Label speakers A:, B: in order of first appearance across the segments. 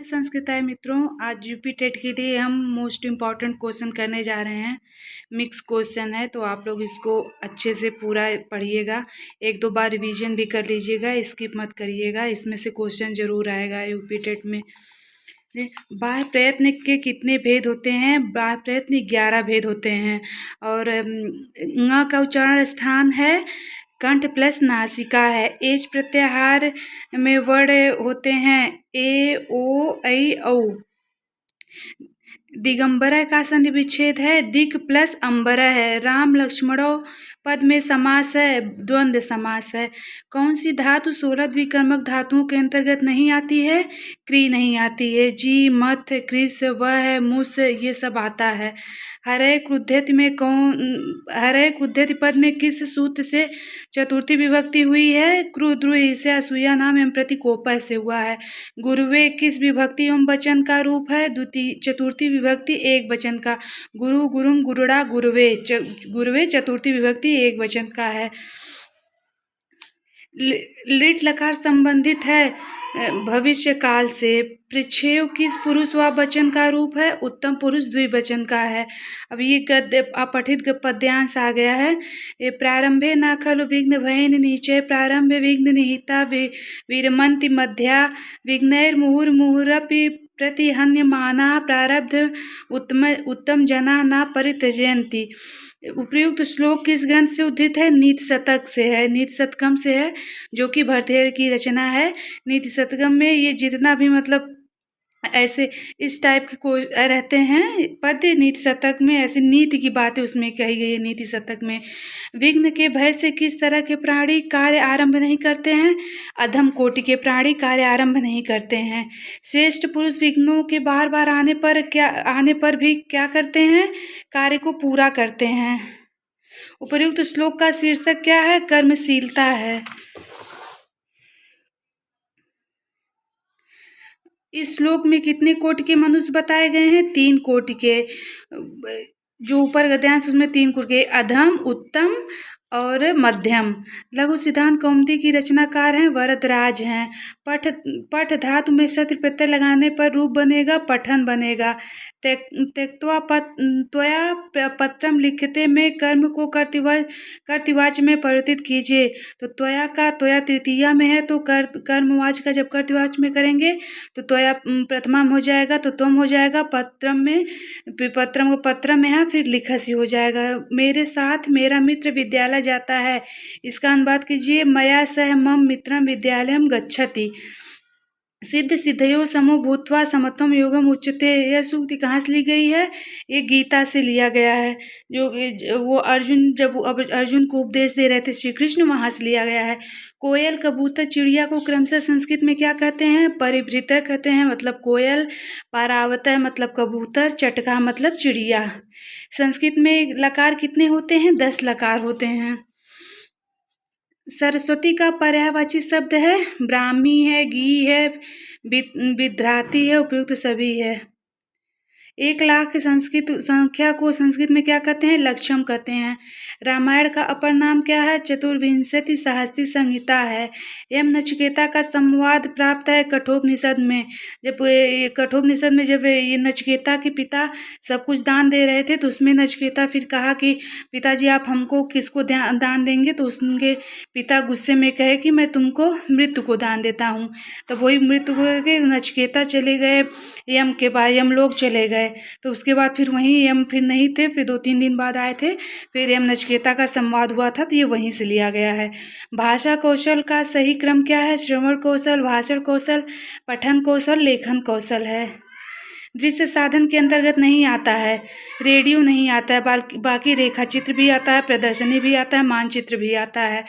A: संस्कृताय मित्रों, आज यूपी टेट के लिए हम मोस्ट इम्पॉर्टेंट क्वेश्चन करने जा रहे हैं। मिक्स क्वेश्चन है तो आप लोग इसको अच्छे से पूरा पढ़िएगा। एक दो बार रिवीजन भी कर लीजिएगा, स्किप मत करिएगा। इसमें से क्वेश्चन जरूर आएगा यूपी टेट में। बाह्य प्रयत्न के कितने भेद होते हैं? बाह्य प्रयत्न 11 भेद होते हैं। और ङ का उच्चारण स्थान है कंठ प्लस नासिका है। एच प्रत्याहार में वर्ण होते हैं ए ओ ऐ औ। दिगंबरा का संधि विच्छेद है दिक प्लस अंबरा है। राम लक्ष्मणों पद में समास है, द्वंद्व समास है। कौन सी धातु 16 द्विकर्मक धातुओं के अंतर्गत नहीं आती है? क्री नहीं आती है। जी, मथ, कृस, वह, मुस ये सब आता है। हरे क्रुद्धति में हरे क्रुद्धति पद में किस सूत्र से चतुर्थी विभक्ति हुई है? क्रुद्रुहि से असूया नाम एवं प्रतिकोपः से हुआ है। गुरुवे किस विभक्ति एवं वचन का रूप है? द्वितीय चतुर्थी विभक्ति एक वचन का। गुरु, गुरुम, गुरुड़ा, गुरुवे गुरुवे चतुर्थी विभक्ति एक वचन का है। लिट लकार संबंधित है भविष्य काल से। पृच्छेव किस पुरुष व वचन का रूप है? उत्तम पुरुष द्विवचन का है। अब ये गद्य अपठित पद्यांश आ गया है। ये प्रारंभे न खलु विघ्न भयन निश्चय प्रारंभे विघ्न निहिता विरमन्ति मध्या विघ्नैर्मुहुर मुहुरपि प्रतिहन्यमाना प्रारब्ध उत्तम जना न परित्यजयन्ति। उपयुक्त श्लोक किस ग्रंथ से उद्धृत है? नीति शतक से है, नीति शतकम से है, जो कि भरतेर की रचना है। नीति शतकम में ये जितना भी मतलब ऐसे इस टाइप के रहते हैं पद्य, नीति शतक में ऐसी नीति की बातें उसमें कही गई है। नीति शतक में विघ्न के भय से किस तरह के प्राणी कार्य आरंभ नहीं करते हैं? अधम कोटि के प्राणी कार्य आरंभ नहीं करते हैं। श्रेष्ठ पुरुष विघ्नों के बार बार आने पर भी क्या करते हैं? कार्य को पूरा करते हैं। उपर्युक्त श्लोक का शीर्षक क्या है? कर्मशीलता है। इस श्लोक में कितने कोटि के मनुष्य बताए गए हैं? 3 कोटि के। जो ऊपर गद्यांश उसमें 3 कोटि के, अधम, उत्तम और मध्यम। लघु सिद्धांत कौमुदी की रचनाकार हैं वरदराज हैं। पठ धातु में शत्र प्रत्यय लगाने पर रूप बनेगा पठन बनेगा। त्यक्त्वा त्वया पत्रम लिखते में कर्म को कर्तृवाच्य में परिवर्तित कीजिए। तो त्वया का त्वया तृतीया में है तो कर्मवाच्य का जब कर्तृवाच्य में करेंगे तो त्वया प्रथमा में हो जाएगा तो तुम हो जाएगा। पत्रम को पत्रम में है फिर लिखसी हो जाएगा। मेरे साथ मेरा मित्र विद्यालय जाता है, इसका अनुवाद कीजिए मया सह मम मित्रम विद्यालयम गच्छति। सिद्ध सिद्धयो समो भूत्वा समत्वम योगम उच्यते। यह सूक्ति कहाँ से ली गई है? ये गीता से लिया गया है। जो वो अर्जुन को उपदेश दे रहे थे श्री कृष्ण, वहाँ से लिया गया है। कोयल, कबूतर, चिड़िया को क्रमशः संस्कृत में क्या कहते हैं? परिभृतः कहते हैं, मतलब कोयल। पारावतः मतलब कबूतर। चटका मतलब चिड़िया। संस्कृत में लकार कितने होते हैं? 10 लकार होते हैं। सरस्वती का पर्यायवाची शब्द है ब्राह्मी है, गी है, विद्राती है, उपयुक्त सभी है। 1 लाख संस्कृत संख्या को संस्कृत में क्या कहते हैं? लक्षम कहते हैं। रामायण का अपर नाम क्या है? चतुर्विंशति सहस्त्री संहिता है। एम नचिकेता का संवाद प्राप्त है कठोपनिषद में। जब कठोपनिषद में जब ये नचिकेता के पिता सब कुछ दान दे रहे थे तो उसमें नचिकेता फिर कहा कि पिताजी आप हमको किसको दान देंगे? तो उनके पिता गुस्से में कहे कि मैं तुमको मृत्यु को दान देता हूँ। तब वही मृत्यु को नचिकेता चले गए यम के पास, यम लोग चले गए। तो उसके बाद फिर वहीं यम फिर नहीं थे, फिर 2-3 दिन बाद आए थे, फिर यम नचिकेता का संवाद हुआ था तो ये वहीं से लिया गया है। भाषा कौशल का सही क्रम क्या है? श्रवण कौशल, भाषण कौशल, पठन कौशल, लेखन कौशल है। दृश्य साधन के अंतर्गत नहीं आता है। रेडियो नहीं आता है, बाकी रेखा चित्र भी आता है, प्रदर्शनी भी आता है, मानचित्र भी आता है।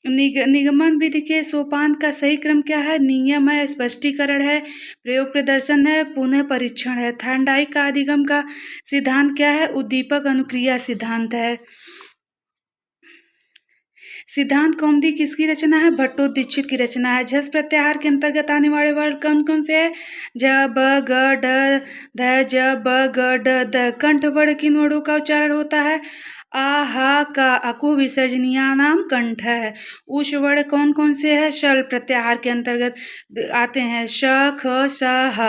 A: निगमन विधि के सोपान का सही क्रम क्या है? नियम है, स्पष्टीकरण है, प्रयोग प्रदर्शन है, पुनः परीक्षण है। थॉर्नडाइक का अधिगम का सिद्धांत क्या है? उद्दीपक अनुक्रिया सिद्धांत है। सिद्धांत कौमुदी किसकी रचना है? भट्टोदीक्षित की रचना है। झस प्रत्याहार के अंतर्गत आने वाले वर्ण कौन कौन से है? ज ब ग ड ध ज ब ग ड द। कंठ वर्ण किन वर्णों का उच्चारण होता है? आ हा का। अकु विसर्जनीयानाम कंठ है। उष वर्ण कौन कौन से है? शल प्रत्याहार के अंतर्गत आते हैं। श ख स ह।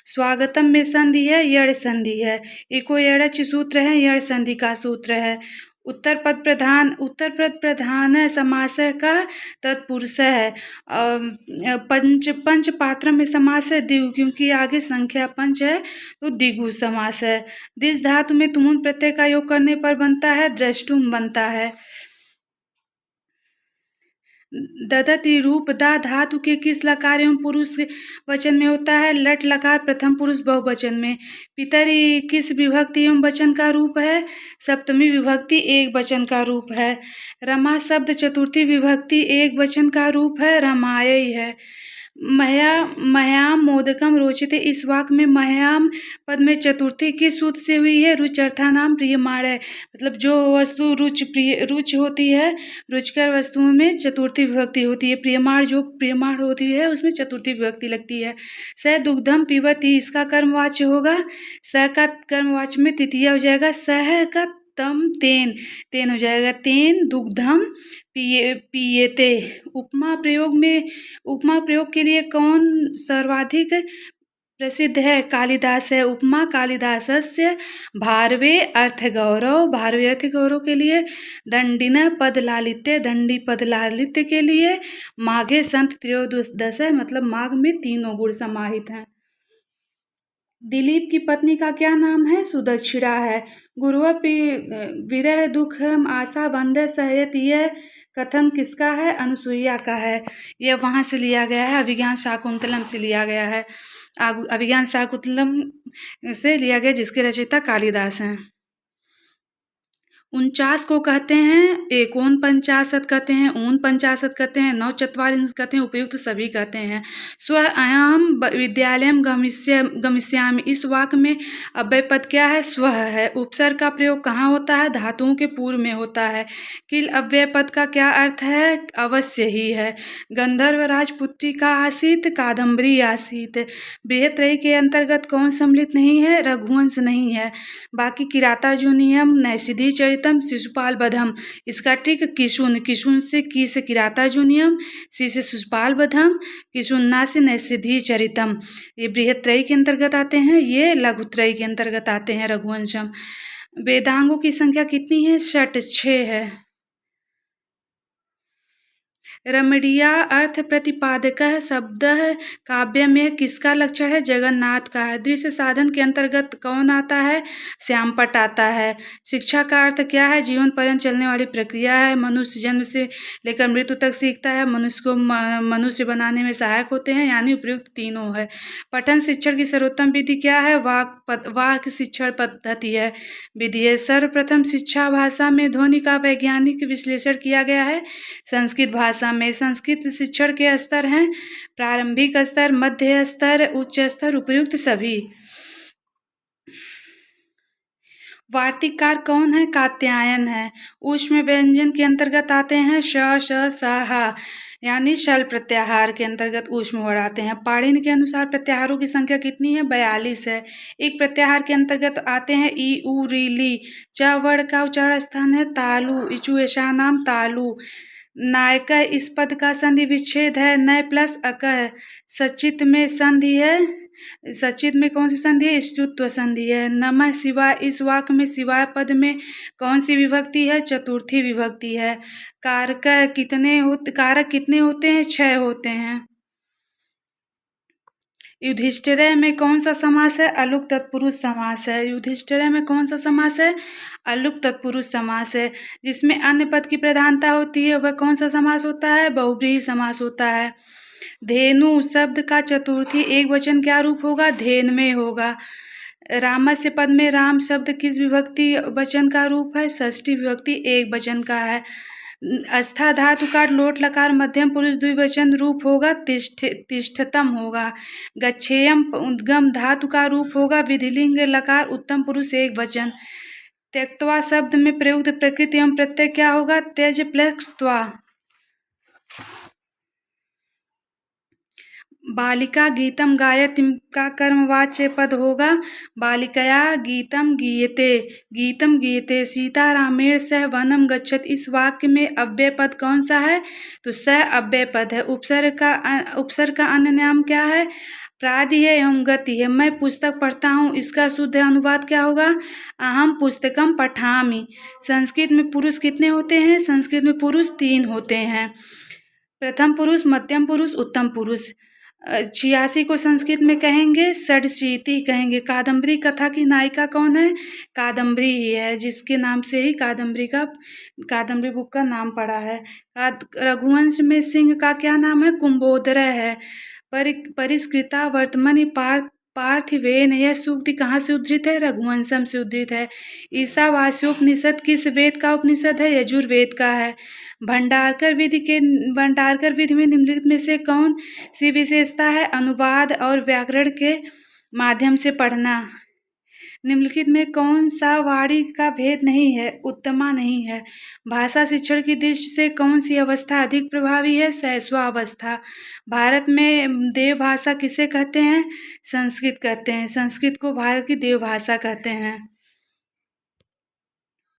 A: स्वागतम में संधि है, यड़ संधि है। इको यड़च सूत्र है, यड़ संधि का सूत्र है। उत्तर पद प्रधान समास का तत्पुरुष है। पंच पात्र में समास है द्विगु, क्योंकि आगे संख्या पंच है तो द्विगु समास है। दिस धातु में तुमुन प्रत्यय का योग करने पर बनता है द्रष्टुम बनता है। ददति रूप दा धातु के किस लकार एवं पुरुष वचन में होता है? लट लकार प्रथम पुरुष बहुवचन में। पितरी किस विभक्ति एवं वचन का रूप है? सप्तमी विभक्ति एक वचन का रूप है। रमा शब्द चतुर्थी विभक्ति एक वचन का रूप है, रमायई है। मह्याम मोदकम रोचते, इस वाक्य में मह्याम पद में चतुर्थी किस सूत्र से हुई है? रुच्यर्थानाम प्रियमाण। मतलब जो वस्तु रुच होती है, रुचिकर वस्तुओं में चतुर्थी विभक्ति होती है। प्रियमाण जो प्रियमाण होती है उसमें चतुर्थी विभक्ति लगती है। स दुग्धम पीबती, इसका कर्मवाच्य होगा। स का कर्मवाच्य में तृतीया हो जाएगा। सह का तम तेन हो जाएगा। तेन दुग्धम पियेते। उपमा प्रयोग के लिए कौन सर्वाधिक प्रसिद्ध है? कालिदास है। उपमा कालिदासस्य भारवे अर्थ गौरव के लिए। दंडिन पद लालित्य, दंडी पद लालित्य के लिए। माघे संत त्रयोदश है, मतलब माघ में तीनों गुण समाहित हैं। दिलीप की पत्नी का क्या नाम है? सुदक्षिणा है। गुरुवपि विरह दुख आशा बंध सहयत, यह कथन किसका है? अनुसुईया का है। यह वहाँ से लिया गया है, अभिज्ञान शाकुंतलम से लिया गया है। अभिज्ञान शाकुंतलम से लिया गया, जिसके रचयिता कालिदास हैं। 49 को कहते हैं एकोन पंचाशत कहते हैं, ऊन पंचाशत कहते हैं, 9 कहते हैं, उपयुक्त सभी कहते हैं। स्व अयम विद्यालयम गमिष्यामि, इस वाक्य में अव्यय पद क्या है? स्व है। उपसर्ग का प्रयोग कहाँ होता है? धातुओं के पूर्व में होता है। किल अव्यय पद का क्या अर्थ है? अवश्य ही है। गंधर्व राजपुत्री का आसीत, कादम्बरी आसीत। बृहत्रयी के अंतर्गत कौन सम्मिलित नहीं है? रघुवंश नहीं है। बाकी किरातार्जुनीयम, नैषधि चरितम, शिशुपाल बधम। इसका ट्रिक किशुन से की से किरातार्जुनीयम, सी से शिशुपाल बधम, किशुन्ना से नैषधि चरितम। ये बृहत्रयी के अंतर्गत आते हैं, ये लघुत्रयी के अंतर्गत आते हैं, रघुवंशम। वेदांगों की संख्या कितनी है? 6 है। रमणीया अर्थ प्रतिपादक शब्द काव्य में किसका लक्षण है? जगन्नाथ का है। दृश्य साधन के अंतर्गत कौन आता है? श्यामपट्ट आता है। शिक्षा का अर्थ क्या है? जीवन पर्यंत चलने वाली प्रक्रिया है। मनुष्य जन्म से लेकर मृत्यु तक सीखता है। मनुष्य को मनुष्य बनाने में सहायक होते हैं, यानी उपयुक्त तीनों है। पठन शिक्षण की सर्वोत्तम विधि क्या है? वाक्य शिक्षण पद्धति है, विधि है। सर्वप्रथम शिक्षा भाषा में ध्वनि का वैज्ञानिक विश्लेषण किया गया है संस्कृत भाषा में। संस्कृत शिक्षण के स्तर हैं प्रारंभिक स्तर, मध्य स्तर, उच्च स्तर, उपयुक्त सभी। वार्तिककार कौन है? कात्यायन है। ऊष्म व्यंजन के अंतर्गत आते हैं श, श, स, ह, यानी शल प्रत्याहार के अंतर्गत ऊष्म वर्ण आते हैं। पाणिनि के अनुसार प्रत्याहारों की संख्या कितनी है? 42 है। एक प्रत्याहार के अंतर्गत आते हैं ई, उ, री, ली। च वर्ण का उच्चारण स्थान है तालु, इचु ऐसा नाम तालु। नायक इस पद का संधि विच्छेद है, नय प्लस अक है। सचित में संधि है, सचित में कौन सी संधि है? स्तुत्व संधि है। नमः शिवाय, इस वाक्य में शिवाय पद में कौन सी विभक्ति है? चतुर्थी विभक्ति है। कारक कितने होते हैं? 6 होते हैं। युधिष्ठिर में कौन सा समास है? अलुक तत्पुरुष समास है। युधिष्ठिर में कौन सा समास है? अलुक तत्पुरुष समास है। जिसमें अन्य पद की प्रधानता होती है वह कौन सा समास होता है? बहुव्रीहि समास होता है। धेनु शब्द का चतुर्थी एक वचन क्या रूप होगा? धेन में होगा। रामस्य पद में राम शब्द किस विभक्ति वचन का रूप है? षष्ठी विभक्ति एक वचन का है। अस्था धातु का लोट लकार मध्यम पुरुष द्विवचन रूप होगा, तिष्ठतम होगा। गच्छेयम उद्गम धातु का रूप होगा, विधिलिंग लकार उत्तम पुरुष एक वचन। त्यक्त्वा शब्द में प्रयुक्त प्रकृति एवं प्रत्यय क्या होगा? त्यज प्लस त्वा। बालिका गीतम गायति का कर्मवाच्य पद होगा बालिकया गीतम गीयते। गीतम गीयते सीता रामेण सह वनम गच्छत। इस वाक्य में अव्यय पद कौन सा है? तो स अव्यय पद है। उपसर्ग का अन्य नाम क्या है? प्रादि है एवं गति है। मैं पुस्तक पढ़ता हूँ, इसका शुद्ध अनुवाद क्या होगा? अहम पुस्तकम पठामि। संस्कृत में पुरुष कितने होते हैं? संस्कृत में पुरुष 3 होते हैं। प्रथम पुरुष, मध्यम पुरुष, उत्तम पुरुष। 86 को संस्कृत में कहेंगे षडशीति कहेंगे। कादम्बरी कथा की नायिका कौन है? कादम्बरी ही है, जिसके नाम से ही कादम्बरी बुक का नाम पड़ा है। रघुवंश में सिंह का क्या नाम है? कुंभोदर है। परिष्कृता वर्तमनि पार्थिवेन। यह सूक्ति कहाँ से उद्धृत है? रघुवंशम से उद्धृत है। ईशावास्योपनिषद किस वेद का उपनिषद है? यजुर्वेद का है। भंडारकर विधि में निम्नलिखित में से कौन सी विशेषता है? अनुवाद और व्याकरण के माध्यम से पढ़ना। निम्नलिखित में कौन सा वाणी का भेद नहीं है? उत्तमा नहीं है। भाषा शिक्षण की दृष्टि से कौन सी अवस्था अधिक प्रभावी है? शैशवावस्था। भारत में देव भाषा किसे कहते हैं? संस्कृत कहते हैं। संस्कृत को भारत की देव भाषा कहते हैं।